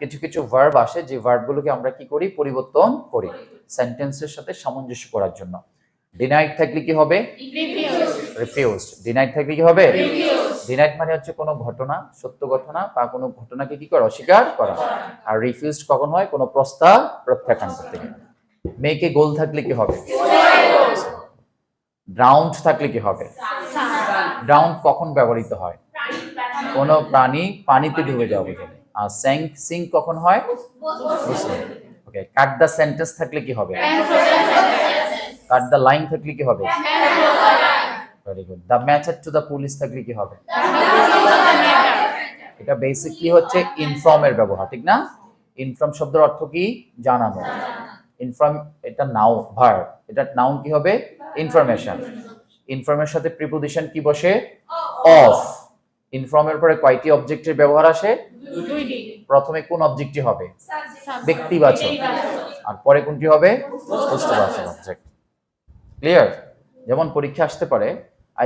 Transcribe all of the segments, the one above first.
কিছু কিছু ভার্ব আসে যে ভার্বগুলোকে আমরা কি করি, পরিবর্তন করি সেন্টেন্সের সাথে সামঞ্জস্য করার জন্য। ডিনাইড থাকলে কি হবে? রিফিউজড। ডিনাইড থাকলে কি হবে? ডিনাইড মানে হচ্ছে কোনো ঘটনা, সত্য ঘটনা বা কোনো ঘটনাকে কি করা, অস্বীকার করা। আর রিফিউজড কখন হয়? কোনো প্রস্তাব প্রত্যাখ্যান করতে গেলে। মেয়েকে গোল থাকলে কি হবে? ড্রাউন্ড থাকলে কি হবে? ড্রাউন্ড কখন ব্যবহৃত হয়? কোনো প্রাণী পানিতে ডুবে যাওয়া বোঝায়। আর সিঙ্ক কখন হয়? ওকে। কাট দ্য সেন্টেন্স থাকলে কি হবে? কাট দ্য লাইন থাকলে কি হবে? Very good. The matter to the police থাকলে কি হবে? এটা বেসিকলি হচ্ছে ইনফর্মের ব্যবহার, ঠিক না? ইনফর্ম শব্দের অর্থ কি? জানানো। ইনফর্ম এটা নাউন, ভার্ব। এটা নাউন কি হবে? ইনফরমেশন। ইনফর্মের সাথে প্রিপোজিশন কি বসে? অফ। ইনফর্মের পরে কয়টি অবজেক্টের ব্যবহার আসে? দুইটি। প্রথমে কোন অবজেক্টটি হবে? ব্যক্তিবাচক। আর পরে কোনটি হবে? বস্তুবাচক অবজেক্ট। ক্লিয়ার? যেমন পরীক্ষা আসতে পারে,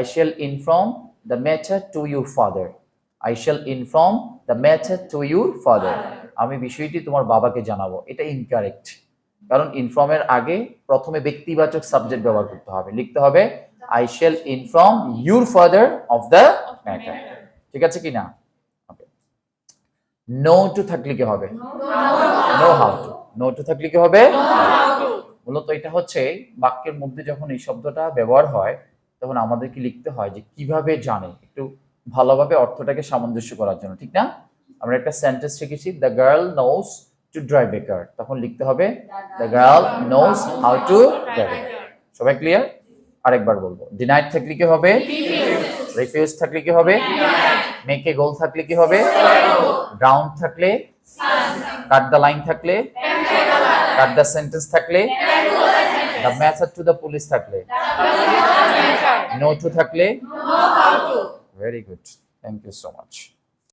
I shall inform the matter to your father. I shall inform the matter to your father. আমি বিষয়টি তোমার বাবাকে জানাবো। এটা ইনকারেক্ট, কারণ ইনফর্মের আগে প্রথমে ব্যক্তিবাচক সাবজেক্ট ব্যবহার করতে হবে। লিখতে হবে I shall inform your father of the matter. ঠিক আছে কি না? ওকে। নো টু থাকলে কি হবে? Know how to. No to থাকলে কি হবে? মূলত এটা হচ্ছে বাক্যের মধ্যে যখন এই শব্দটা ব্যবহার হয় তখন আমাদেরকে লিখতে হয় যে কিভাবে জানে, একটু ভালোভাবে অর্থটাকে সামঞ্জস্য করার জন্য, ঠিক না? আমরা একটা সেন্টেন্স শিখেছি, the girl knows to drive a car. তখন লিখতে হবে the girl knows how to drive a car. সবাই ক্লিয়ার? আরেকবার বলবো, ডিনাইড থাকলে কি হবে? রিফিউজ থাকলে কি হবে? মেকে গোল থাকলে কি হবে? গ্রাউন্ড থাকলে? কাট দ্য লাইন থাকলে? কাট দ্য সেন্টেন্স থাকলে? The method to the police থাকলে? নো টু থাকলে? Very good, thank you so much.